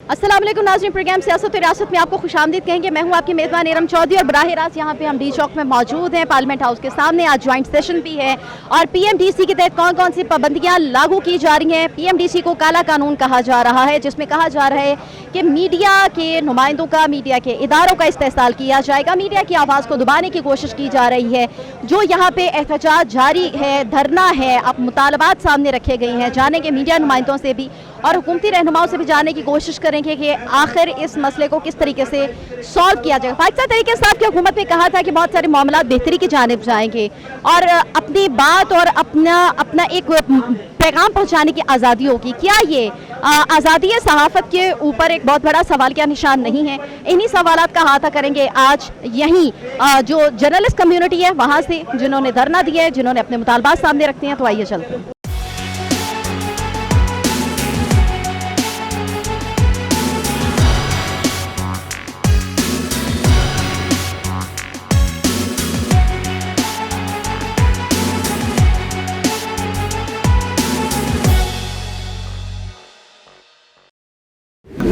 अस्सलाम वालेकुम नाज़रीन, प्रोग्राम सियासत और रियासत में आपको खुशामदीद कहेंगे। मैं हूं आपकी मेज़बान इरम चौधरी और बराह रास्त यहाँ पे हम डी चौक में मौजूद हैं। पार्लियामेंट हाउस के सामने आज ज्वाइंट सेशन भी है और पीएमडीसी के तहत कौन कौन सी पाबंदियाँ लागू की जा रही हैं। पीएमडीसी को काला कानून कहा जा रहा है, जिसमें कहा जा रहा है कि मीडिया के नुमाइंदों का, मीडिया के इदारों का इस्तेमाल किया जाएगा। मीडिया की आवाज़ को दबाने की कोशिश की जा रही है। जो यहाँ पे एहतजाज जारी है, धरना है, अब मुतालबात सामने रखे गए हैं, जानेंगे मीडिया नुमाइंदों से भी और हुकूमती रहनुमाओं से भी जानने की कोशिश करेंगे कि आखिर इस मसले को किस तरीके से सॉल्व किया जाएगा। पाकिस्तान तरीके साहब की हुकूमत ने कहा था कि बहुत सारे मामला बेहतरी की जानिब जाएंगे और अपनी बात और अपना एक पैगाम पहुंचाने की आज़ादी होगी। क्या ये आज़ादी सहाफ़त के ऊपर एक बहुत बड़ा सवाल का निशान नहीं है? इन्हीं सवालात का अहाता करेंगे आज यहीं जो जर्नलिस्ट कम्युनिटी है वहाँ से, जिन्होंने धरना दिया है, जिन्होंने अपने मुतालबात सामने रखते हैं। तो आइए चलते हैं।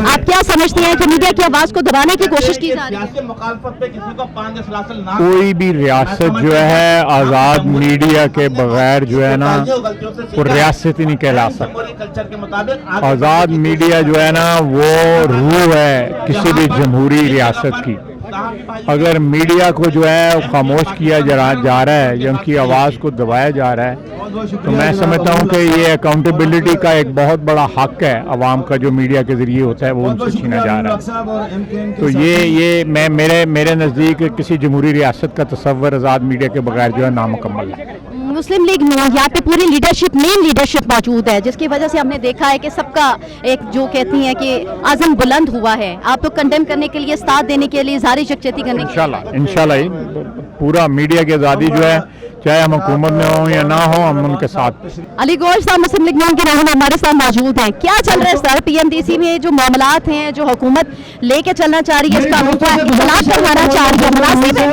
आप क्या समझते हैं कि मीडिया की आवाज को दबाने की कोशिश की जा रही है? मुखालफत पे किसी को 5 सलासिल ना, कोई भी रियासत जो है आज़ाद मीडिया के बगैर जो है ना वो रियासत ही नहीं कहला सकती। कल्चर के मुताबिक आज़ाद मीडिया जो है ना वो रूह है किसी भी जमहूरी रियासत की। अगर मीडिया को जो है वो खामोश किया जा रहा है या उनकी आवाज़ को दबाया जा रहा है, तो मैं समझता हूँ कि ये अकाउंटेबिलिटी का एक बहुत बड़ा हक है अवाम का, जो मीडिया के जरिए होता है वो उनसे छीना जा रहा है। तो ये मेरे नज़दीक किसी जमहूरी रियासत का तस्वर आज़ाद मीडिया के बगैर जो है नामुकम्मल है। मुस्लिम लीग यहाँ पे पूरी लीडरशिप, मेन लीडरशिप मौजूद है, जिसकी वजह से हमने देखा है कि सबका एक जो कहती है कि आज़म बुलंद हुआ है। आप लोग कंडेम करने के लिए, साथ देने के लिए, जारी यकजहती करने के लिए इंशाल्लाह पूरा मीडिया की आज़ादी जो है, चाहे हम हुकूमत में हो या ना हो, हम उनके साथ। अली गौहर साहब मुस्लिम लीग के रहनुमा हमारे साथ मौजूद हैं। क्या चल रहा है सर पीएमडीसी में? जो मामलात हैं, जो हुकूमत लेके चलना चाह रही है, इस कानून को इख्तिलाफ करवाना चाह रही है, मुनासिब है?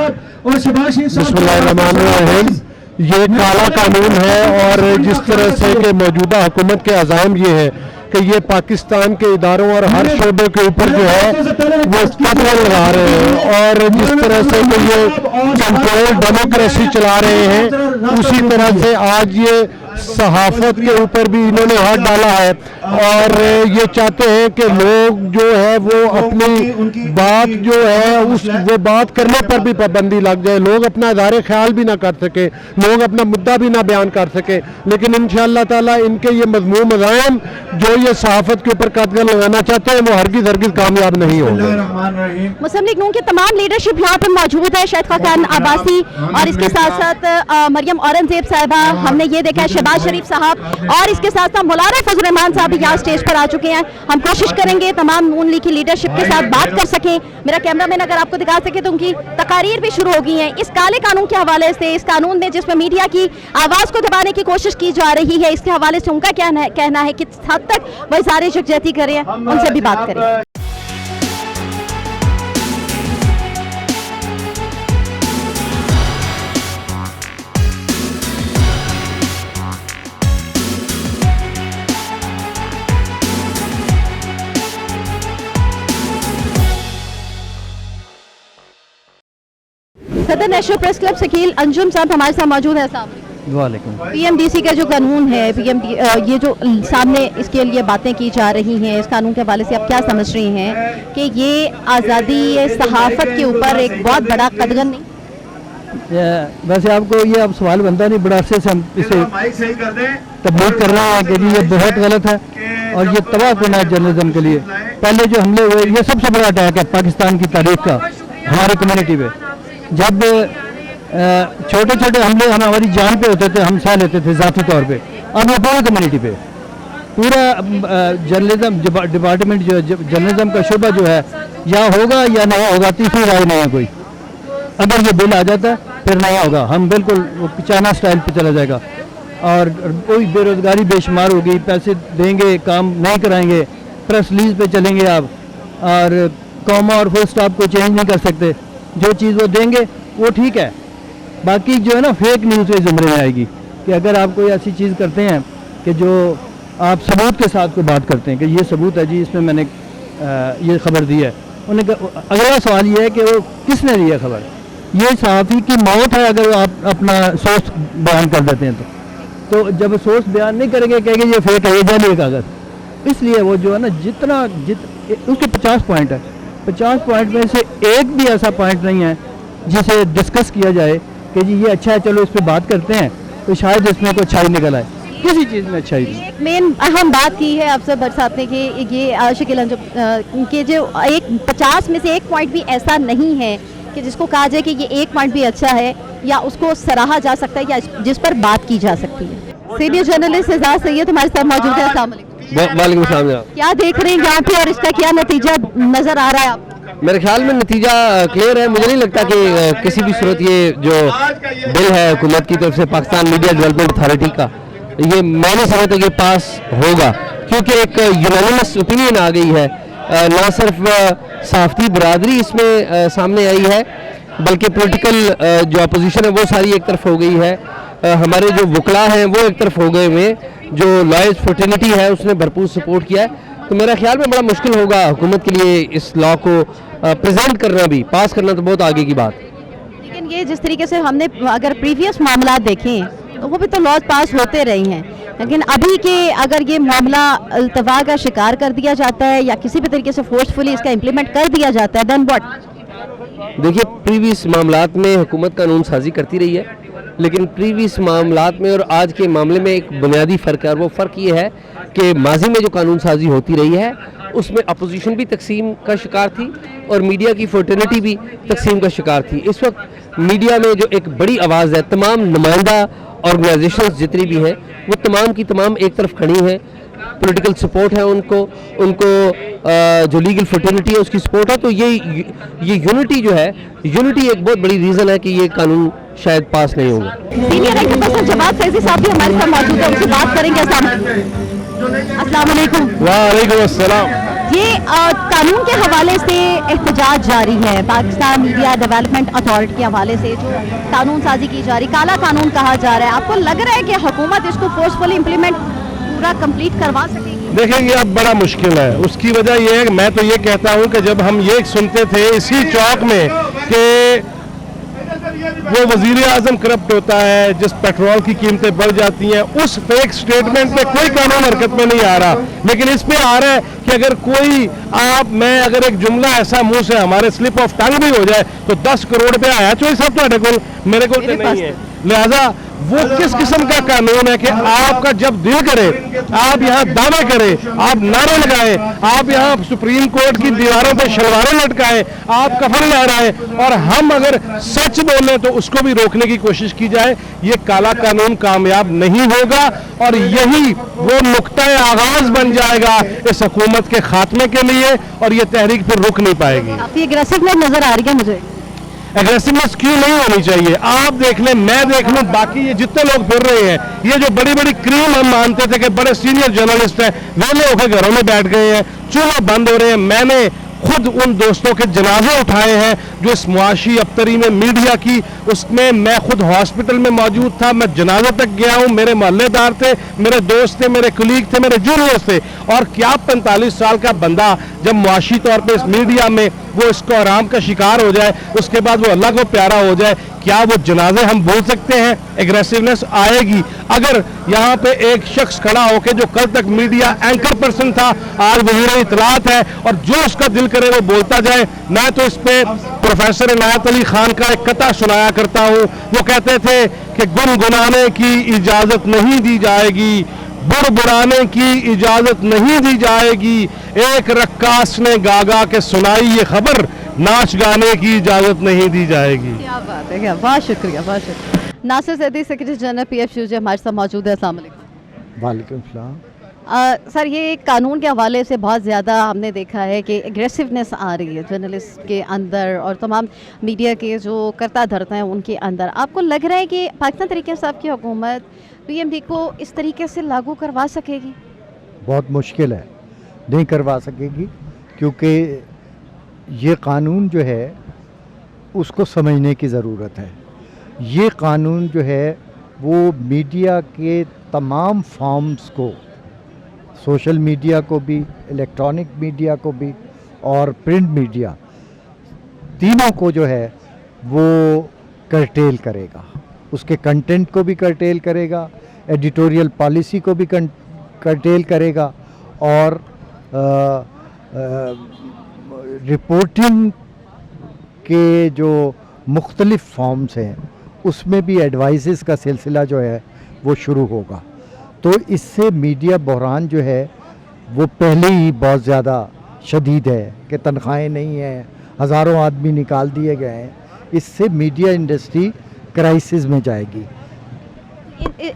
ये काला कानून है और जिस तरह से कि मौजूदा हुकूमत के अज़ाम ये है कि ये पाकिस्तान के इदारों और हर शोबे के ऊपर जो है वो कदम लगा रहे हैं और जिस तरह से कि ये कंट्रोल डेमोक्रेसी चला रहे हैं, उसी तरह से आज ये सहाफत के ऊपर भी इन्होंने हाथ डाला है और ये चाहते हैं कि लोग जो है वो अपनी बात जो है वो बात करने पर भी पाबंदी लग जाए, लोग अपना इज़हार ख्याल भी ना कर सके, लोग अपना मुद्दा भी ना बयान कर सके। लेकिन इंशाअल्लाह ताला इनके ये मज़मूम अज़ाइम जो ये सहाफत के ऊपर कदम लगाना चाहते हैं वो हरगिज़ कामयाब नहीं होंगे। मुस्लिम लीग नून की तमाम लीडरशिप यहाँ पे मौजूद है, शाहिद खान अब्बासी और इसके साथ साथ मरियम औरंगजेब साहिबा, हमने ये देखा है शहबाज शरीफ साहब, और इसके साथ साथ मौलाना फजल रहमान साहब भी यहाँ स्टेज पर आ चुके हैं। हम कोशिश करेंगे तमाम नून लीग की लीडरशिप के साथ बात कर सकें। मेरा कैमरामैन अगर आपको दिखा सके तो उनकी तकारीर भी शुरू हो गई हैं इस काले कानून के हवाले से, इस कानून में जिसमें मीडिया की आवाज़ को दबाने की कोशिश की जा रही है, इसके हवाले से उनका क्या कहना है, किस हद तक वो इज़हार यकजहती करें, उनसे भी बात करें। सदर national press club Shakeel Anjum साहब हमारे साथ मौजूद है। वालेकुम। पीएमडीसी का जो कानून है, ये जो सामने इसके लिए बातें की जा रही हैं, इस कानून के हवाले से आप क्या समझ रही हैं कि ये आज़ादी सहाफ़त के ऊपर एक बहुत बड़ा कदम नहीं? वैसे आपको ये अब सवाल बनता नहीं, बड़ा अरसे से हम इसे तब्लीग कर रहे हैं कि जी ये बहुत गलत है और ये तबाह करना है जर्नलिज्म के लिए। पहले जो हमले हुए, ये सबसे बड़ा अटैक है पाकिस्तान की तारीख का हमारी कम्युनिटी पे। जब छोटे छोटे हमले हमारी जान पे होते थे, हम सह लेते थे ज़ाती तौर पे, अब ये पूरी कम्युनिटी पे, पूरा जर्नलिज्म डिपार्टमेंट जो जर्नलिज्म का शोबा जो है या होगा या नहीं होगा, तीसरी राय नहीं है कोई। अगर ये बिल आ जाता है फिर नहीं होगा, हम बिल्कुल चाइना स्टाइल पे चला जाएगा और कोई बेरोज़गारी बेशुमार होगी, पैसे देंगे काम नहीं कराएंगे, प्रेस रिलीज पे चलेंगे आप और कॉमा और फुल स्टॉप को चेंज नहीं कर सकते, जो चीज़ वो देंगे वो ठीक है। बाकी जो है ना फेक न्यूज़ के ज़ुमरे में आएगी कि अगर आप कोई ऐसी चीज़ करते हैं कि जो आप सबूत के साथ कोई बात करते हैं कि ये सबूत है जी, इसमें मैंने ये खबर दी है। उन्होंने अगला सवाल ये है कि वो किसने दी है खबर। ये सहाफ़ी की मौत है अगर आप अपना सोर्स बयान कर देते हैं तो जब सोर्स बयान नहीं करेंगे कहेंगे ये फेक है, ये जाली कागज़। इसलिए वो जो है ना उसके 50 पॉइंट है, 50 पॉइंट में से एक भी ऐसा पॉइंट नहीं है जिसे डिस्कस किया जाए कि जी ये अच्छा है चलो इस पर बात करते हैं, तो शायद इसमें कोई अच्छाई निकल आए। किसी चीज़ में अच्छाई नहीं। एक मेन अहम बात की है अफसर भट्ट साहब ने कि ये शकील अंजुम के जो 50 में से एक पॉइंट भी ऐसा नहीं है कि जिसको कहा जाए कि ये एक पॉइंट भी अच्छा है या उसको सराहा जा सकता है या जिस पर बात की जा सकती है। सीनियर जर्नलिस्ट एजाज सैयद हमारे साथ मौजूद है। अस्सलाम वालेकुम। वालेकुम सलाम। क्या देख रहे हैं यहाँ पे और इसका क्या नतीजा नजर आ रहा है आपको? मेरे ख्याल में नतीजा क्लियर है। मुझे नहीं लगता कि किसी भी सूरत ये जो बिल है हुकूमत की तरफ से पाकिस्तान मीडिया डेवलपमेंट अथॉरिटी का, ये मैं नहीं समझता कि पास होगा, क्योंकि एक यूनानिमस ओपिनियन आ गई है। ना सिर्फ सहाफ़ती बरादरी इसमें सामने आई है बल्कि पॉलिटिकल जो अपोजिशन है वो सारी एक तरफ हो गई है। हमारे जो वकला हैं वो एक तरफ हो गए हुए, जो लॉयर्स फ्रेटर्निटी है उसने भरपूर सपोर्ट किया है। तो मेरा ख्याल में बड़ा मुश्किल होगा हुकूमत के लिए इस लॉ को प्रेजेंट करना, भी पास करना तो बहुत आगे की बात। लेकिन ये जिस तरीके से हमने अगर प्रीवियस मामला देखें तो वो भी तो लॉज पास होते रहे हैं, लेकिन अभी के अगर ये मामला अल्तवा का शिकार कर दिया जाता है या किसी भी तरीके से फोर्सफुली इसका इम्प्लीमेंट कर दिया जाता है देन व्हाट? देखिए, प्रीवियस मामलात में हुकूमत कानून साजी करती रही है, लेकिन प्रीवियस मामलात में और आज के मामले में एक बुनियादी फ़र्क है, और वो फ़र्क ये है कि माजी में जो कानून साजी होती रही है उसमें अपोजिशन भी तकसीम का शिकार थी और मीडिया की फ्रेटर्निटी भी तकसीम का शिकार थी। इस वक्त मीडिया में जो एक बड़ी आवाज़ है, तमाम नुमाइंदा ऑर्गेनाइजेशंस जितनी भी हैं वो तमाम की तमाम एक तरफ खड़ी हैं, पॉलिटिकल सपोर्ट है उनको जो लीगल फ्रेटर्निटी है उसकी सपोर्ट है। तो ये यूनिटी जो है, यूनिटी एक बहुत बड़ी रीज़न है कि ये कानून शायद पास नहीं होगा। Senior ranking person Jawad Faizi sahab भी हमारे साथ मौजूद है, उनसे बात करेंगे। अस्सलाम वालेकुम। वालेकुम अस्सलाम। ये कानून के हवाले से एहतजाज जारी है, पाकिस्तान मीडिया डेवलपमेंट अथॉरिटी के हवाले से जो कानून साजी की जा रही, काला कानून कहा जा रहा है, आपको लग रहा है कि हुकूमत इसको फोर्सफुली इम्प्लीमेंट पूरा कंप्लीट करवा सकेगी? देखें, ये अब बड़ा मुश्किल है। उसकी वजह यह है कि मैं तो ये कहता हूँ कि जब हम ये सुनते थे इसी चौक में कि वो वजीर आजम करप्ट होता है, जिस पेट्रोल की कीमतें बढ़ जाती हैं, उस फेक स्टेटमेंट पे कोई कानून हरकत में नहीं आ रहा, लेकिन इस पे आ रहा है कि अगर कोई मैं अगर एक जुमला ऐसा मुंह से हमारे स्लिप ऑफ टंग भी हो जाए तो 10 करोड़ रुपया आया चोई साहब ਤੁਹਾਡੇ ਕੋਲ, मेरे को तो नहीं है। लिहाजा वो किस किस्म का कानून है कि आपका जब दिल करे आप यहाँ दावे करें, आप नारे लगाएं, आप यहाँ सुप्रीम कोर्ट की दीवारों पे शलवारें लटकाएं, आप कफन लहराएं, और हम अगर सच बोलें तो उसको भी रोकने की कोशिश की जाए। ये काला कानून कामयाब नहीं होगा और यही वो नुक्ता आगाज बन जाएगा इस हुकूमत के खात्मे के लिए, और ये तहरीक फिर रुक नहीं पाएगी। काफी एग्रेसिवनेस नजर आ रही है मुझे। एग्रेसिवनेस क्यों नहीं होनी चाहिए? आप देख लें, मैं देख लूं, बाकी ये जितने लोग फिर रहे हैं, ये जो बड़ी बड़ी क्रीम हम मानते थे कि बड़े सीनियर जर्नलिस्ट हैं, वेले होकर घरों में बैठ गए हैं, चूल्हे बंद हो रहे हैं। मैंने खुद उन दोस्तों के जनाजे उठाए हैं जो इस मुआशी अबतरी में मीडिया की, उसमें मैं खुद हॉस्पिटल में मौजूद था, मैं जनाजे तक गया हूं, मेरे मोहल्लेदार थे, मेरे दोस्त थे, मेरे कुलीग थे, मेरे जूनियर्स थे। और क्या 45 साल का बंदा जब मुआशी तौर पे इस मीडिया में वो इसको आराम का शिकार हो जाए, उसके बाद वो अल्लाह को प्यारा हो जाए, क्या वो जनाजे हम बोल सकते हैं? एग्रेसिवनेस आएगी अगर यहाँ पे एक शख्स खड़ा होकर जो कल तक मीडिया एंकर पर्सन था आज वज़ीर इत्तलात है और जो उसका दिल करे वो बोलता जाए। मैं तो इस पे प्रोफेसर इनायत अली खान का एक कथा सुनाया करता हूँ। वो कहते थे कि गुनगुनाने की इजाज़त नहीं दी जाएगी, बुड़बुड़ाने की इजाज़त नहीं दी जाएगी, एक रक्कास ने गा गा के सुनाई ये खबर, नाच गाने की इजाज़त नहीं दी जाएगी। क्या बात है, क्या बहुत शुक्रिया, बहुत शुक्रिया। नासिर सैदी सेक्रेटरी जनरल PFUJ हमारे साथ मौजूद है। अस्सलाम वालेकुम। वालेकुम सलाम। सर, ये कानून के हवाले से बहुत ज़्यादा हमने देखा है कि एग्रेसिवनेस आ रही है जर्नलिस्ट के अंदर और तमाम मीडिया के जो करता धरता हैं उनके अंदर। आपको लग रहा है कि पाकिस्तान तरीके साहब की हुकूमत PMD को इस तरीके से लागू करवा सकेगी? बहुत मुश्किल है, नहीं करवा सकेगी, क्योंकि ये कानून जो है उसको समझने की ज़रूरत है। ये कानून जो है वो मीडिया के तमाम फॉर्म्स को, सोशल मीडिया को भी, इलेक्ट्रॉनिक मीडिया को भी और प्रिंट मीडिया, तीनों को जो है वो कर्टेल करेगा, उसके कंटेंट को भी कर्टेल करेगा, एडिटोरियल पॉलिसी को भी कर्टेल करेगा, और रिपोर्टिंग के जो मुख्तलिफ फॉर्म्स हैं उसमें भी एडवाइसेस का सिलसिला जो है वो शुरू होगा। तो इससे मीडिया बहरान जो है वो पहले ही बहुत ज़्यादा शदीद है कि तनख्वाहें नहीं हैं, हज़ारों आदमी निकाल दिए गए हैं। इससे मीडिया इंडस्ट्री क्राइसिस में जाएगी।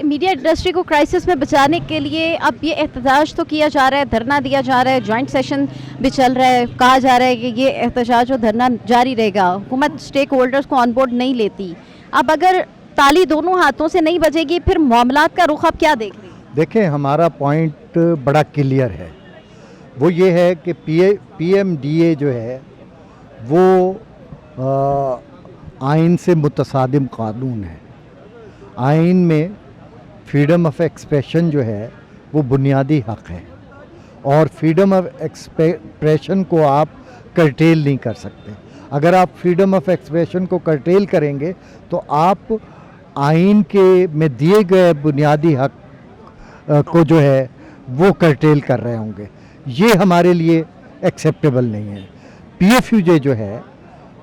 मीडिया इंडस्ट्री को क्राइसिस में बचाने के लिए अब ये एहतजाज तो किया जा रहा है, धरना दिया जा रहा है, जॉइंट सेशन भी चल रहा है, कहा जा रहा है कि ये एहतजाज और धरना जारी रहेगा। हुकूमत स्टेक होल्डर्स को ऑन बोर्ड नहीं लेती। अब अगर ताली दोनों हाथों से नहीं बजेगी फिर मामलात का रुख आप क्या देख रहे हैं? देखें, हमारा पॉइंट बड़ा क्लियर है, वो ये है कि PMDA जो है वो आइन से मुतसादिम कानून है। आइन में फ्रीडम ऑफ एक्सप्रेशन जो है वो बुनियादी हक़ है, और फ्रीडम ऑफ एक्सप्रेशन को आप कर्टेल नहीं कर सकते। अगर आप फ्रीडम ऑफ एक्सप्रेशन को कर्टेल करेंगे तो आप आइन के में दिए गए बुनियादी हक़ को जो है वो कर्टेल कर रहे होंगे। ये हमारे लिए एक्सेप्टेबल नहीं है। PFUJ जो है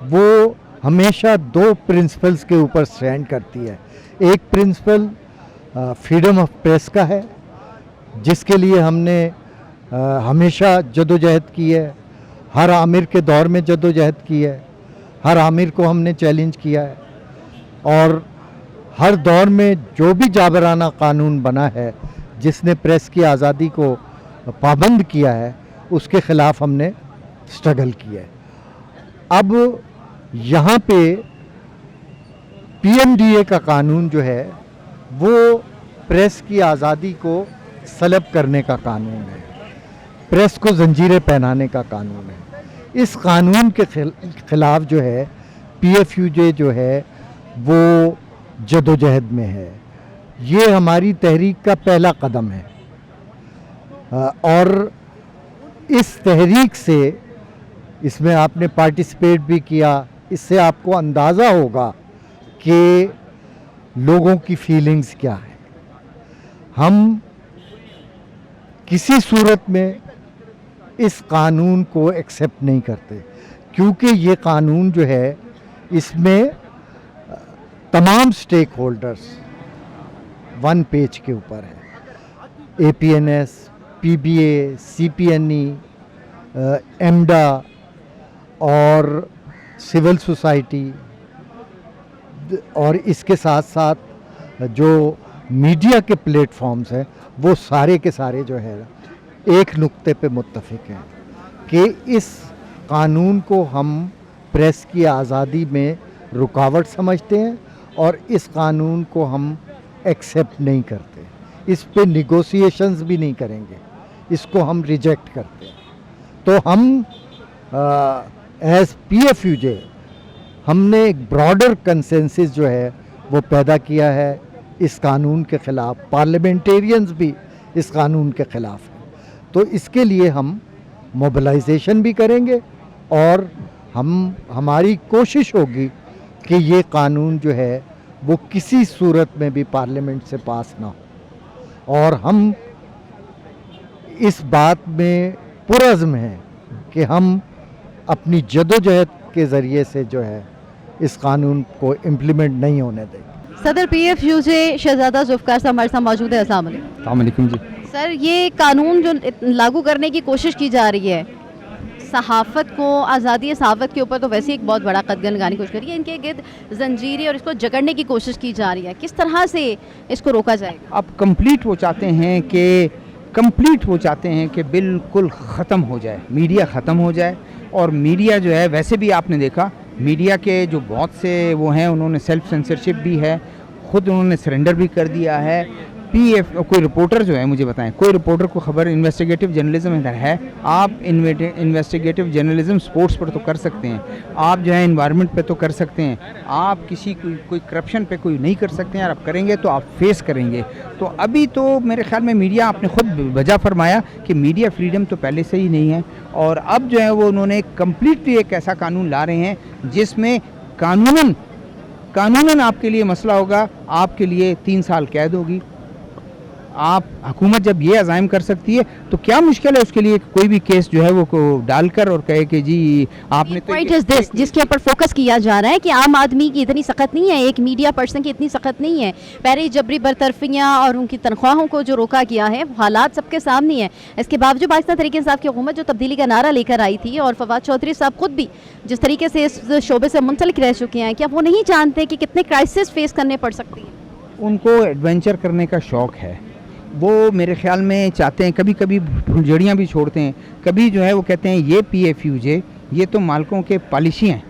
वो हमेशा दो प्रिंसिपल्स के ऊपर स्टैंड करती है। एक प्रिंसिपल फ्रीडम ऑफ प्रेस का है, जिसके लिए हमने हमेशा जदोजहद की है, हर आमिर के दौर में जदोजहद की है, हर आमिर को हमने चैलेंज किया है, और हर दौर में जो भी जाबराना कानून बना है जिसने प्रेस की आज़ादी को पाबंद किया है उसके ख़िलाफ़ हमने स्ट्रगल किया है। अब यहाँ पे PMDA का कानून जो है वो प्रेस की आज़ादी को सलब करने का कानून है, प्रेस को जंजीरें पहनाने का कानून है। इस कानून के ख़िलाफ़ जो है PFUJ जो है वो जदोजहद में है। ये हमारी तहरीक का पहला कदम है, और इस तहरीक से, इसमें आपने पार्टिसिपेट भी किया, इससे आपको अंदाज़ा होगा कि लोगों की फीलिंग्स क्या है। हम किसी सूरत में इस कानून को एक्सेप्ट नहीं करते, क्योंकि ये कानून जो है इसमें तमाम स्टेक होल्डर्स वन पेज के ऊपर है। APNS, PBA, CPNE, EMDA और सिविल सोसाइटी, और इसके साथ साथ जो मीडिया के प्लेटफॉर्म्स हैं वो सारे के सारे जो है एक नुक्ते पे मुत्तफिक हैं कि इस कानून को हम प्रेस की आज़ादी में रुकावट समझते हैं, और इस कानून को हम एक्सेप्ट नहीं करते। इस पे निगोशिएशंस भी नहीं करेंगे, इसको हम रिजेक्ट करते हैं। तो हम एज PFUJ हमने एक ब्रॉडर कंसेंसस जो है वो पैदा किया है इस कानून के ख़िलाफ़। पार्लियामेंटेरियंस भी इस कानून के ख़िलाफ़ हैं। तो इसके लिए हम मोबिलाइजेशन भी करेंगे, और हमारी कोशिश होगी कि ये कानून जो है वो किसी सूरत में भी पार्लियामेंट से पास ना हो। और हम इस बात में पुरज़्म हैं कि हम अपनी जदोजहद के ज़रिए से जो है इस कानून को इम्प्लीमेंट नहीं होने देंगे। सदर PFUJ शहजादा जुल्फ़िकार साहब हमारे साथ मौजूद है। अस्सलाम वालेकुम जी। सर, ये कानून जो लागू करने की कोशिश की जा रही है, सहाफ़त को, आज़ादी सहाफ़त के ऊपर तो वैसे एक बहुत बड़ा कदम लगाने की कोशिश करी है, इनके गिर्द जंजीरें और इसको जकड़ने की कोशिश की जा रही है, किस तरह से इसको रोका जाएगा? अब कंप्लीट वो चाहते हैं कि बिल्कुल ख़त्म हो जाए, मीडिया ख़त्म हो जाए। और मीडिया जो है, वैसे भी आपने देखा मीडिया के जो बहुत से वो हैं, उन्होंने सेल्फ सेंसरशिप भी है, ख़ुद उन्होंने सरेंडर भी कर दिया है। कोई रिपोर्टर जो है, मुझे बताएं, कोई रिपोर्टर को खबर इन्वेस्टिगेटिव जर्नलिज्म इधर है? आप इन्वेस्टिगेटिव जर्नलिज्म स्पोर्ट्स पर तो कर सकते हैं, आप जो है इन्वायरमेंट पे तो कर सकते हैं, आप किसी कोई करप्शन पे कोई नहीं कर सकते हैं, और आप करेंगे तो आप फेस करेंगे। तो अभी तो मेरे ख्याल में मीडिया, आपने खुद वजह फरमाया कि मीडिया फ्रीडम तो पहले से ही नहीं है, और अब जो है वो उन्होंने कम्प्लीटली एक ऐसा कानून ला रहे हैं जिसमें कानूनन आपके लिए मसला होगा, आपके लिए 3 साल कैद होगी। आप हुकूमत जब ये अज़ाइम कर सकती है तो क्या मुश्किल है उसके लिए कोई भी केस जो है वो को डालकर और कहे कि जी आपने तो पॉइंट इज दिस, जिसके ऊपर फोकस किया जा रहा है कि आम आदमी की इतनी सख्त नहीं है, एक मीडिया पर्सन की इतनी सख्त नहीं है। पहले जबरी बरतरफियाँ और उनकी तनख्वाहों को जो रोका गया है, हालात सबके सामने है। इसके बावजूद पाकिस्तान तहरीक इंसाफ की हुकूमत जो तब्दीली का नारा लेकर आई थी, और फवाद चौधरी साहब खुद भी जिस तरीके से इस शोबे से मुंसलिक रह चुके हैं, क्या वो नहीं जानते कि कितने क्राइसिस फेस करने पड़ सकती हैं? उनको एडवेंचर करने का शौक़ है, वो मेरे ख्याल में चाहते हैं, कभी कभी फुलझड़ियाँ भी छोड़ते हैं, कभी जो है वो कहते हैं ये PFUJ ये तो मालकों के पॉलिशी हैं,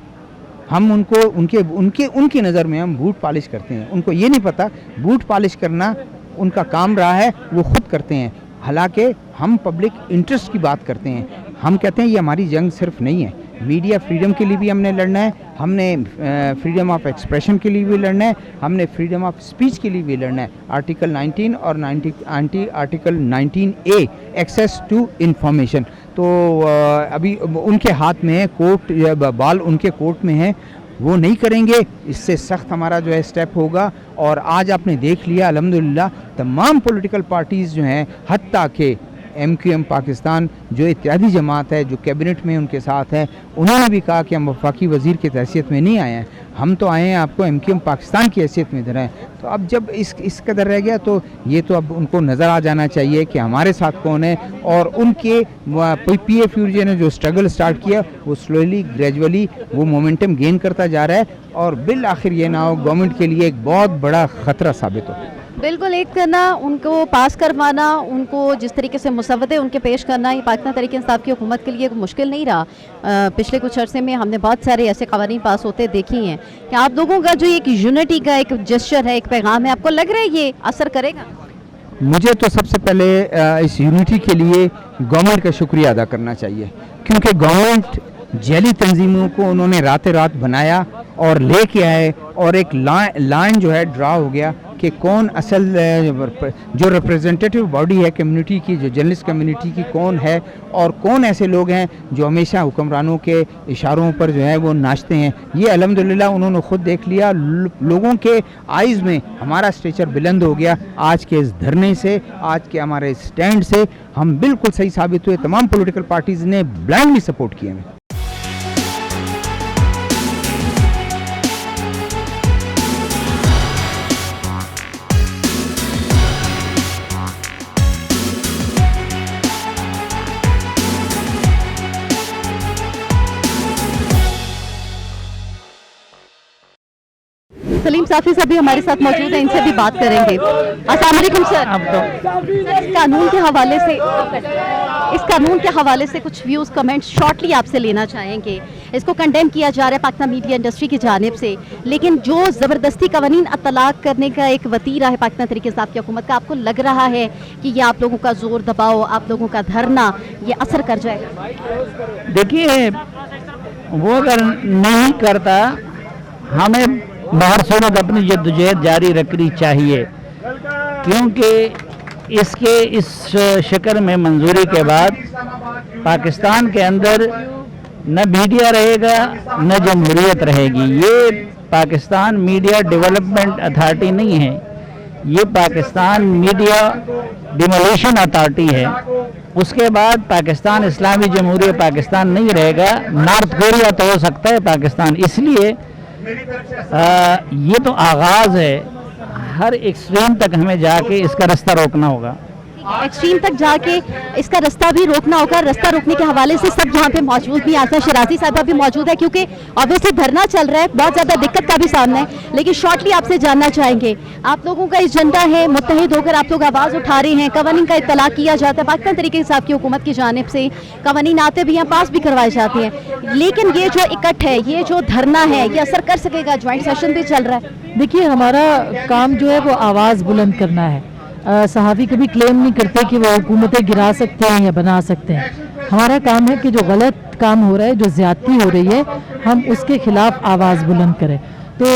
हम उनको उनकी नज़र में हम बूट पॉलिश करते हैं। उनको ये नहीं पता बूट पॉलिश करना उनका काम रहा है, वो खुद करते हैं। हालांकि हम पब्लिक इंटरेस्ट की बात करते हैं, हम कहते हैं ये हमारी जंग सिर्फ नहीं है, मीडिया फ्रीडम के लिए भी हमने लड़ना है, हमने फ्रीडम ऑफ एक्सप्रेशन के लिए भी लड़ना है, हमने फ्रीडम ऑफ स्पीच के लिए भी लड़ना है। आर्टिकल 19 और article 19A access to information, तो अभी उनके हाथ में है, कोर्ट बाल उनके कोर्ट में है, वो नहीं करेंगे, इससे सख्त हमारा जो है स्टेप होगा। और आज आपने देख लिया अल्हम्दुलिल्लाह तमाम पॉलिटिकल पार्टीज़ जो हैं, हत्ता के MQM पाकिस्तान जो इत्यादी जमात है जो कैबिनेट में उनके साथ है, उन्होंने भी कहा कि हम वफाकी वज़ीर की हैसियत में नहीं आए हैं, हम तो आए हैं आपको MQM पाकिस्तान की हैसियत में इधर हैं। तो अब जब इस कदर रह गया तो ये तो अब उनको नज़र आ जाना चाहिए कि हमारे साथ कौन है। और उनके PFUJ ने जो स्ट्रगल स्टार्ट किया वो स्लोली ग्रेजुअली वो मोमेंटम गेन करता जा रहा है, और बिल आखिर ये ना हो गवर्नमेंट के लिए एक बहुत बड़ा ख़तरा साबित हो। बिल्कुल, एक करना, उनको पास करवाना, उनको जिस तरीके से मुसव्वदे उनके पेश करना, ये पाकिस्तान तहरीक इंसाफ की हुकूमत के लिए मुश्किल नहीं रहा। पिछले कुछ अरसे में हमने बहुत सारे ऐसे क़वानीन पास होते देखी हैं कि आप लोगों का जो एक यूनिटी का एक जेस्चर है, एक पैगाम है, आपको लग रहा है ये असर करेगा? मुझे तो सबसे पहले इस यूनिटी के लिए गवर्नमेंट का शुक्रिया अदा करना चाहिए, क्योंकि गवर्नमेंट जैली तंजीमों को उन्होंने रातें रात बनाया और लेके आए, और एक लाइन जो है ड्रा हो गया कि कौन असल जो रिप्रेजेंटेटिव बॉडी है कम्युनिटी की, जो जर्नलिस्ट कम्युनिटी की कौन है, और कौन ऐसे लोग हैं जो हमेशा हुक्मरानों के इशारों पर जो है वो नाचते हैं। ये अल्हम्दुलिल्लाह उन्होंने खुद देख लिया, लोगों के आइज़ में हमारा स्टेचर बुलंद हो गया। आज के इस धरने से, आज के हमारे स्टैंड से हम बिल्कुल सही साबित हुए। तमाम पॉलिटिकल पार्टीज़ ने ब्लाइंडली सपोर्ट किया हमें। सलीम साफी साहब भी हमारे साथ मौजूद हैं, इनसे भी बात करेंगे। अस्सलाम वालेकुम सर। सर, इस कानून के हवाले से कुछ व्यूज़ कमेंट्स शॉर्टली आपसे लेना चाहेंगे। इसको कंडेम किया जा रहा है पाकिस्तान मीडिया इंडस्ट्री की जानिब से, लेकिन जो ज़बरदस्ती कवानीन अतलाक करने का एक वतीरा है पाकिस्तान तहरीक इंसाफ की हुकूमत का, आपको लग रहा है कि ये आप लोगों का जोर दबाव, आप लोगों का धरना, ये असर कर जाएगा? देखिए, वो अगर नहीं करता, हमें बाहर सूरत अपनी जद्दोजहद जारी रखनी चाहिए, क्योंकि इसके इस शक्ल में मंजूरी के बाद पाकिस्तान के अंदर न मीडिया रहेगा न जमहूरियत रहेगी। ये पाकिस्तान मीडिया डेवलपमेंट अथॉरिटी नहीं है, ये पाकिस्तान मीडिया डिमोलिशन अथॉरिटी है। उसके बाद पाकिस्तान इस्लामी जमहूरियत पाकिस्तान नहीं रहेगा, नॉर्थ कोरिया तो हो सकता है पाकिस्तान। इसलिए ये तो आगाज़ है, हर एक्सट्रीम तक हमें जाके इसका रास्ता रोकना होगा। एक्सट्रीम तक जाके इसका रास्ता भी रोकना होगा। रास्ता रोकने के हवाले से सब यहाँ पे मौजूद भी, आसमा शराजी साहब भी मौजूद है, क्योंकि ऑब्वियसली धरना चल रहा है, बहुत ज़्यादा दिक्कत का भी सामना है। लेकिन शॉर्टली आपसे जानना चाहेंगे, आप लोगों का एजेंडा है, मुत्तहिद होकर आप लोग आवाज़ उठा रहे हैं, कवानीन का इत्तलाक किया जाता है, पाकिस्तान तहरीक इंसाफ की हुकूमत की जानिब से कवानीन आते भी हैं, पास भी करवाए जाते हैं, लेकिन ये जो इकट्ठ है, ये जो धरना है, ये असर कर सकेगा? ज्वाइंट सेशन भी चल रहा है। देखिए, हमारा काम जो है वो आवाज़ बुलंद करना है। सहाफ़ी कभी क्लेम नहीं करते कि वो हुकूमतें गिरा सकते हैं या बना सकते हैं। हमारा काम है कि जो गलत काम हो रहा है, जो ज़्यादती हो रही है, हम उसके ख़िलाफ़ आवाज़ बुलंद करें। तो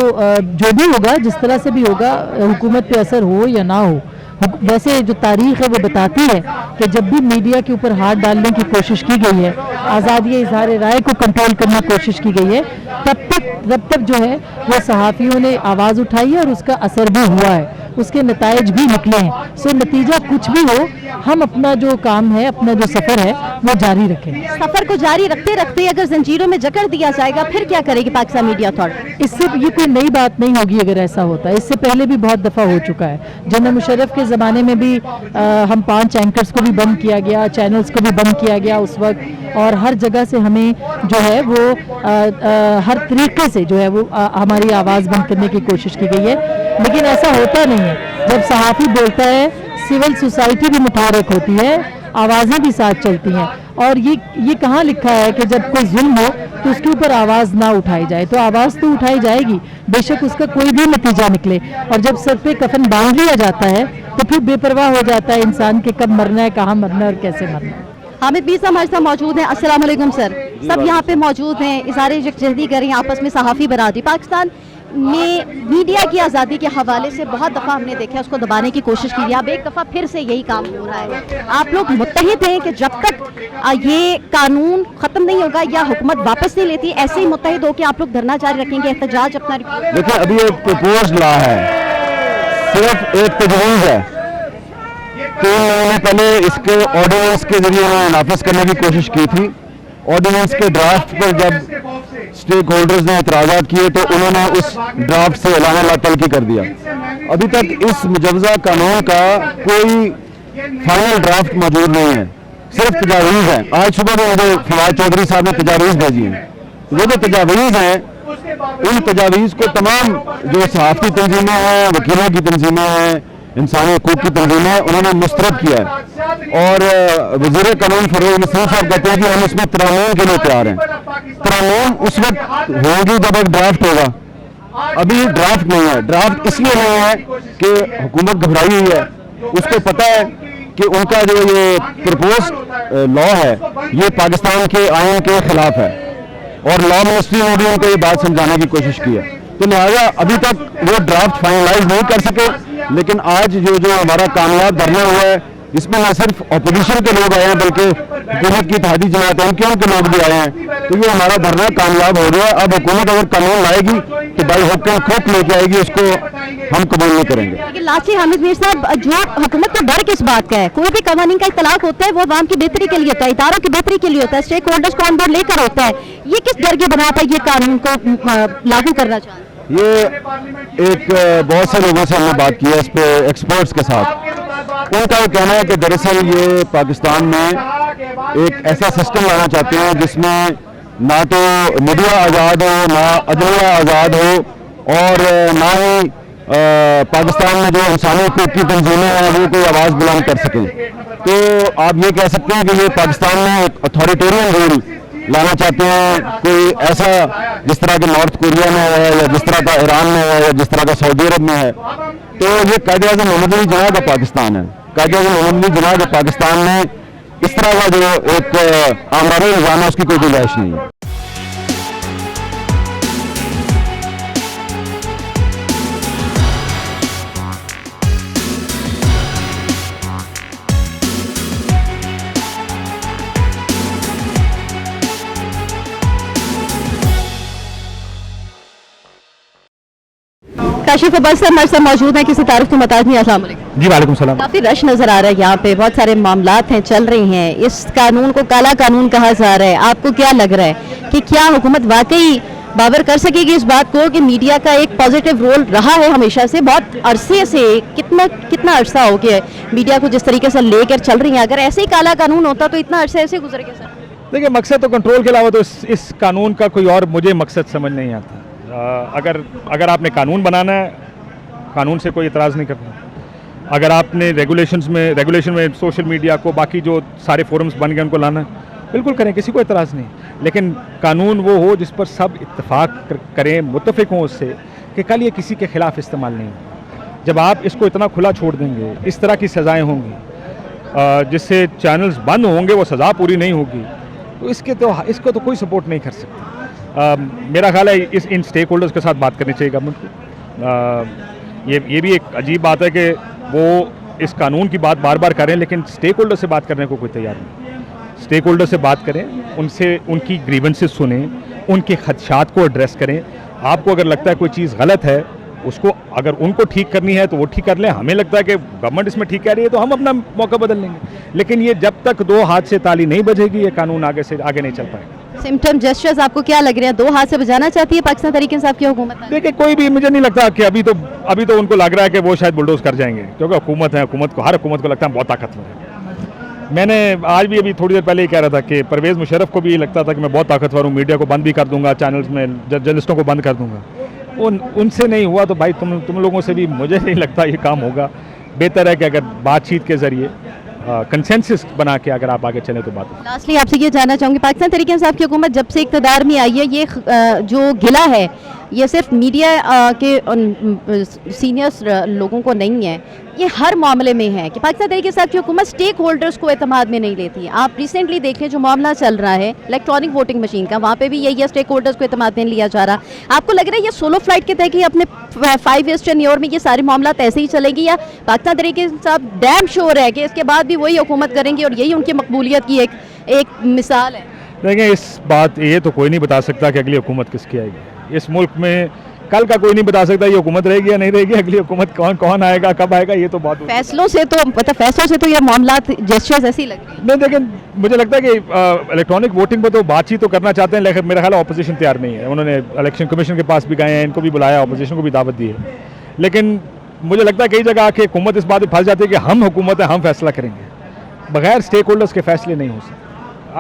जो भी होगा, जिस तरह से भी होगा, हुकूमत पे असर हो या ना हो, वैसे जो तारीख़ है वो बताती है कि जब भी मीडिया के ऊपर हाथ डालने की कोशिश की गई है, आज़ादी इज़हार राय को कंट्रोल करने की कोशिश की गई है, तब तक जो है वो सहाफ़ियों ने आवाज़ उठाई है और उसका असर भी हुआ है, उसके नताइज भी निकले हैं। सो नतीजा कुछ भी हो, हम अपना जो काम है, अपना जो सफ़र है वो जारी रखें। सफ़र को जारी रखते रखते अगर जंजीरों में जकड़ दिया जाएगा, फिर क्या करेगी पाकिस्तान मीडिया अथॉरिटी? इससे ये कोई नई बात नहीं होगी अगर ऐसा होता है। इससे पहले भी बहुत दफ़ा हो चुका है। जनरल मुशर्रफ के ज़माने में भी हम 5 एंकर्स को भी बंद किया गया, चैनल्स को भी बंद किया गया उस वक्त, और हर जगह से हमें जो है वो हर तरीके से जो है वो हमारी आवाज़ बंद करने की कोशिश की गई है, लेकिन ऐसा होता नहीं है। जब सहाफ़ी बोलता है, सिविल सोसाइटी भी मुतहरक होती है, आवाज़ें भी साथ चलती हैं। और ये कहाँ लिखा है कि जब कोई जुल्म हो तो उसके ऊपर आवाज़ ना उठाई जाए? तो आवाज़ तो उठाई जाएगी, बेशक उसका कोई भी नतीजा निकले। और जब सर पे कफन बांध लिया जाता है तो फिर बेपरवाह हो जाता है इंसान के कब मरना है, कहाँ मरना है और कैसे मरना है। हामिद मीर साहब हमारे साथ मौजूद हैं। अस्सलाम वालेकुम सर। सब यहाँ पे मौजूद हैं, इज़हार यकजहती करें, आपस में सहाफ़ी बरादरी। पाकिस्तान में मीडिया की आज़ादी के हवाले से बहुत दफ़ा हमने देखा, उसको दबाने की कोशिश की। अब एक दफ़ा फिर से यही काम हो रहा है। आप लोग मुत्तहिद हैं कि जब तक ये कानून ख़त्म नहीं होगा या हुकूमत वापस नहीं लेती, ऐसे ही मुत्तहिद हो कि आप लोग धरना जारी रखेंगे, एहतजाज अपना? देखिए, अभी एक प्रपोज ला है, सिर्फ एक तजवीज़ है। 3 महीने पहले इसके ऑर्डिनेंस के जरिए उन्होंने नाफिज करने की कोशिश की थी। ऑर्डिनेंस के ड्राफ्ट पर जब स्टेक होल्डर्स ने एतराज़ात किए तो उन्होंने उस ड्राफ्ट से एलान तल्की कर दिया। अभी तक इस मुजवज़ा कानून का कोई फाइनल ड्राफ्ट मौजूद नहीं है, सिर्फ तजावीज़ हैं। आज सुबह में मुझे फवाद चौधरी साहब ने तजावीज़ भेजी हैं। वो जो तजावीज़ हैं, उन तजावीज़ को तमाम जो सहाफ़ती तंजीमें हैं, वकीलों की तंजीमें हैं, इंसानी हकूक़ की तंजीमें हैं, उन्होंने मुस्तरद किया है। और वज़ीर कानून फरूग नसीम साहब कहते हैं कि हम इसमें तरामीम के लिए तैयार हैं। तरामीम उस वक्त होगी जब एक ड्राफ्ट होगा, अभी ड्राफ्ट नहीं है। ड्राफ्ट इसलिए नहीं है कि हुकूमत घबराई हुई है, उसको पता है कि उनका जो ये प्रपोज लॉ है ये पाकिस्तान के आइन के खिलाफ है, और लॉ मिनिस्ट्री ने भी उनको ये बात समझाने की कोशिश की है। तो लिहाजा अभी तक वो ड्राफ्ट फाइनलाइज नहीं कर सके। लेकिन आज जो हमारा कामयाब धरना हुआ है, इसमें न सिर्फ अपोजिशन के लोग आए हैं बल्कि हुकूमत की इत्तेहादी जमात है उनके लोग भी आए हैं। तो ये हमारा धरना कामयाब हो गया। अब हुकूमत अगर कानून लाएगी तो बाई हुक्म खुद लेके आएगी, उसको हम कबूल नहीं करेंगे। लेकिन लास्ट हामिद मीर साहब, जो हुकूमत को डर किस बात का है? कोई भी कवानीन का इतलाक होता है वो आवाम की बेहतरी के लिए होता है, इदारों की बेहतरी के लिए होता है, स्टेक होल्डर्स को ऑन बोर्ड लेकर होता है। ये किस डर के बना था ये कानून को लागू करना चाहते? ये एक बहुत से लोगों से हमने बात की है इस पे, एक्सपर्ट्स के साथ। उनका ये कहना है कि दरअसल ये पाकिस्तान में एक ऐसा सिस्टम लाना चाहते हैं जिसमें ना तो मीडिया आज़ाद हो, ना अदलिया आज़ाद हो, और ना ही पाकिस्तान में जो इंसानी हकूक़ की तंजीमें हैं वो कोई आवाज़ बुलंद कर सकें। तो आप ये कह सकते हैं कि ये पाकिस्तान में एक अथॉरिटेरियन रूल लाना चाहते हैं, कोई ऐसा जिस तरह के नॉर्थ कोरिया में है, या जिस तरह का ईरान में है, या जिस तरह का सऊदी अरब में है। तो ये कायद-ए-आज़म मोहम्मद अली जिन्ना का पाकिस्तान है। कायद-ए-आज़म मोहम्मद अली जिन्ना के पाकिस्तान में इस तरह का जो एक आमरानी निज़ाम है उसकी कोई गुंजाइश नहीं है। काशिफ अब्बास साहब हमारे साथ मौजूद हैं, किसी तारीफ को बता दें। अस्सलाम वालेकुम। जी वालेकुम सलाम। काफ़ी रश नज़र आ रहा है यहाँ पे, बहुत सारे मामलात हैं चल रही हैं। इस कानून को काला कानून कहा जा रहा है। आपको क्या लग रहा है कि क्या हुकूमत वाकई बावर कर सकेगी इस बात को कि मीडिया का एक पॉजिटिव रोल रहा है हमेशा से, बहुत अरसे से, कितना अरसा हो गया मीडिया को जिस तरीके से लेकर चल रही है? अगर ऐसे ही काला कानून होता तो इतना अरसे ऐसे गुजर गया? सर देखिए, मकसद तो कंट्रोल के अलावा तो इस कानून का कोई और मुझे मकसद समझ नहीं आता। अगर आपने कानून बनाना है, कानून से कोई इतराज़ नहीं करना। अगर आपने रेगुलेशन में सोशल मीडिया को, बाकी जो सारे फोरम्स बन गए उनको लाना है, बिल्कुल करें, किसी को इतराज़ नहीं। लेकिन कानून वो हो जिस पर सब इत्तेफाक करें, मुत्तफ़िक हों उससे, कि कल ये किसी के ख़िलाफ़ इस्तेमाल नहीं हो। जब आप इसको इतना खुला छोड़ देंगे, इस तरह की सज़ाएँ होंगी जिससे चैनल्स बंद होंगे, वो सज़ा पूरी नहीं होगी, तो इसको तो कोई सपोर्ट नहीं कर सकता। मेरा ख्याल है इन स्टेक होल्डर्स के साथ बात करनी चाहिए गवर्नमेंट को। ये भी एक अजीब बात है कि वो इस कानून की बात बार बार करें, लेकिन स्टेक होल्डर से बात करने को कोई तैयार नहीं। स्टेक होल्डर से बात करें, उनसे उनकी ग्रीवेंसेस सुनें, उनके खदशात को एड्रेस करें। आपको अगर लगता है कोई चीज़ गलत है, उसको अगर उनको ठीक करनी है तो वो ठीक कर लें। हमें लगता है कि गवर्नमेंट इसमें ठीक कह रही है तो हम अपना मौका बदल लेंगे, लेकिन ये जब तक दो हाथ से ताली नहीं बजेगी, ये कानून आगे नहीं चल पाएगा। सिम्टम जेस्चर्स आपको क्या लग रहे हैं, दो हाथ से बजाना चाहती है पाकिस्तान तहरीक इंसाफ की हुकूमत? देखिए, कोई भी, मुझे नहीं लगता कि अभी तो उनको लग रहा है कि वो शायद बुलडोज कर जाएंगे, क्योंकि हुकूमत है, हर हुकूमत को लगता है बहुत ताकतवर है। मैंने आज भी अभी थोड़ी देर पहले ही कह रहा था कि परवेज़ मुशर्रफ को भी लगता था कि मैं बहुत ताकतवर हूँ, मीडिया को बंद भी कर दूंगा, चैनल्स में जर्नलिस्टों को बंद कर दूंगा। उनसे नहीं हुआ तो भाई तुम लोगों से भी मुझे नहीं लगता ये काम होगा। बेहतर है कि अगर बातचीत के ज़रिए कंसेंसस बना के अगर आप आगे चलें तो बात। लास्टली आपसे ये जानना चाहूँगी, पाकिस्तान तहरीक इंसाफ की हुकूमत जब से इक़्तिदार में आई है, ये जो गिला है ये सिर्फ मीडिया के सीनियर्स लोगों को नहीं है, ये हर मामले में है कि पाकिस्तान तहरीक इंसाफ की हुकूमत स्टेक होल्डर्स को एतमाद में नहीं लेती है। आप रिसेंटली देखें जो मामला चल रहा है इलेक्ट्रॉनिक वोटिंग मशीन का, वहाँ पे भी यही है, स्टेक होल्डर्स को एतमाद में लिया जा रहा। आपको लग रहा है ये सोलो फ्लाइट के तहत अपने 5 ईयर्स टेन्योर में ये सारे मामला ऐसे ही चलेगी, या पाकिस्तान तहरीक इंसाफ डैम श्योर है कि इसके बाद भी वही हुकूमत करेंगे और यही उनकी मकबूलियत की एक मिसाल है? देखिए, इस बात ये तो कोई नहीं बता सकता कि अगली हुकूमत किसकी आएगी। इस मुल्क में कल का कोई नहीं बता सकता ये हुकूमत रहेगी या नहीं रहेगी, अगली हुकूमत कौन आएगा, कब आएगा, ये तो बहुत फैसलों से तो ये मामला जेस्चर्स ऐसी लग रही है। नहीं, लेकिन मुझे लगता है कि इलेक्ट्रॉनिक वोटिंग पर तो बातचीत तो करना चाहते हैं, लेकिन मेरा ख्याल ऑपोजिशन तैयार नहीं है। उन्होंने इलेक्शन कमीशन के पास भी गए हैं, इनको भी बुलाया, ऑपोजिशन को भी दावत दी है, लेकिन मुझे लगता है कई जगह आके हुकूमत इस बात में फंस जाती है कि हम हुकूमत है, हम फैसला करेंगे, बगैर स्टेक होल्डर्स के फैसले नहीं हो सकते।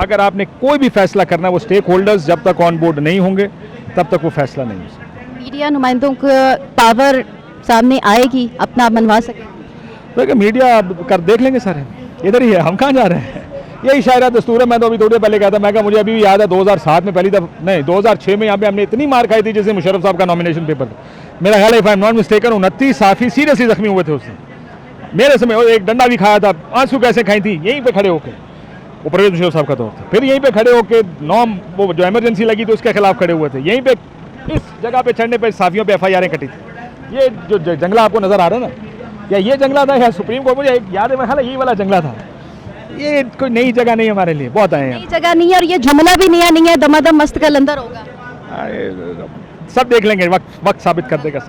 अगर आपने कोई भी फैसला करना है, वो स्टेक होल्डर्स जब तक ऑन बोर्ड नहीं होंगे तब तक वो फैसला नहीं हो सकता। मीडिया नुमाइंदों को पावर सामने आएगी, अपना मनवा सके? देखिए, मीडिया कर देख लेंगे सारे, इधर ही है, हम कहाँ जा रहे हैं, यही शायरा दस्तूर है। मैं तो अभी थोड़ी देर पहले कहा था, मैं कहा मुझे अभी भी याद है 2007 में पहली दफ़ा नहीं 2006 में यहाँ पे हमने इतनी मार खाई थी जैसे मुशर्रफ साहब का नॉमिनेशन पेपर था। मेरा ख्याल है if I am not mistaken 29 Safi seriously जख्मी हुए थे उससे, मेरे समय एक डंडा भी खाया था। आंसू कैसे खाई थी? यहीं पे खड़े होकर, वो परवेज़ मुशर्रफ साहब का दौर था, फिर यहीं पे खड़े होकर वो जो इमरजेंसी लगी तो उसके खिलाफ खड़े हुए थे, यहीं पे इस जगह पे चढ़ने पे साफियों पे FIR कटी थी। ये जो जंगला आपको नजर आ रहा है ना, या ये जंगला था या सुप्रीम कोर्ट, मुझे याद है, मेरा ख्याल है यही वाला जंगला था। ये कोई नई जगह नहीं है हमारे लिए, बहुत आए हैं, नई जगह नहीं है, और ये जुमला भी नया नहीं है, दमादम मस्त का लंदर होगा। सब देख लेंगे, वक्त साबित कर देगा।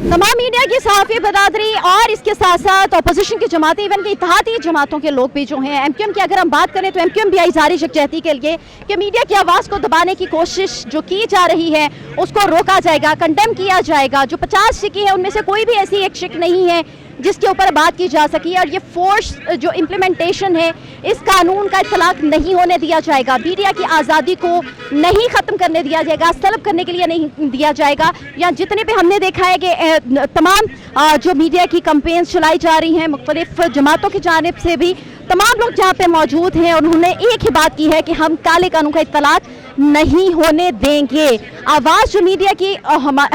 तमाम मीडिया की सहाफ़ी बरादरी और इसके साथ साथ अपोजिशन की जमातें, इवन के इत्तेहादी जमातों के लोग भी जो हैं, MQM की अगर हम बात करें तो MQM भी इज़हार यकजहती के लिए कि मीडिया की आवाज़ को दबाने की कोशिश जो की जा रही है उसको रोका जाएगा, कंडेम किया जाएगा। जो 50 शिकी है उनमें से कोई भी ऐसी एक शिक नहीं है जिसके ऊपर बात की जा सकी, और ये फोर्स जो इम्प्लीमेंटेशन है इस कानून का इतलाक नहीं होने दिया जाएगा। मीडिया की आज़ादी को नहीं ख़त्म करने दिया जाएगा, तलब करने के लिए नहीं दिया जाएगा। या जितने भी हमने देखा है कि तमाम जो मीडिया की कैंपेन्स चलाई जा रही हैं मुख्तलिफ जमातों की जानिब से भी, तमाम लोग जहाँ पे मौजूद हैं और उन्होंने एक ही बात की है कि हम काले कानून का इतलाक नहीं होने देंगे। आवाज़ जो मीडिया की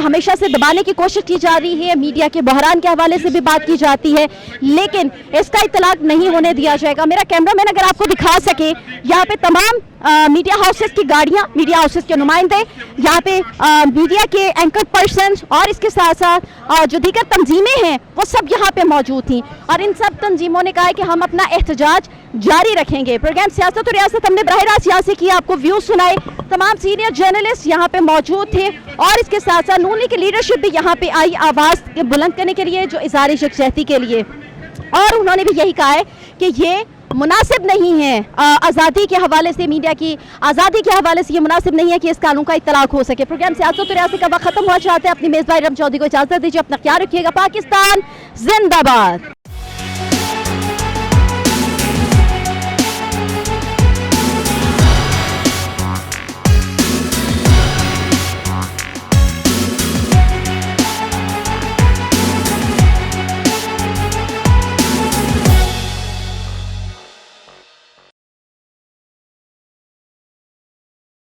हमेशा से दबाने की कोशिश की जा रही है, मीडिया के बहरान के हवाले से भी बात की जाती है, लेकिन इसका इतलाक नहीं होने दिया जाएगा। मेरा कैमरामैन अगर आपको दिखा सके, यहाँ पे तमाम मीडिया हाउसेस की गाड़ियाँ, मीडिया हाउसेस के नुमाइंदे, यहाँ पे मीडिया के एंकर पर्सन और इसके साथ साथ जो दीगर तंजीमें हैं वो सब यहाँ पे मौजूद थी, और इन सब तंजीमों ने कहा है कि हम अपना एहतजाज जारी रखेंगे। प्रोग्राम सियासत और रियासत हमने बराह रास्त यहाँ से किया, आपको व्यूज सुनाए, तमाम सीनियर जर्नलिस्ट यहाँ पे मौजूद थे, और इसके साथ साथ नून लीग की लीडरशिप भी यहाँ पे आई आवाज़ बुलंद करने के लिए, जो इज़हार यकजहती के लिए, और उन्होंने भी यही कहा है कि ये मुनासिब नहीं है आज़ादी के हवाले से, मीडिया की आज़ादी के हवाले से ये मुनासिब नहीं है कि इस कानून का इतलाक हो सके। प्रोग्राम सियासत और रियासत का वक्त खत्म हुआ चाहते हैं, अपनी मेज़बान इरम चौधरी को इजाज़त दीजिए, अपना ख्याल रखिएगा। पाकिस्तान जिंदाबाद।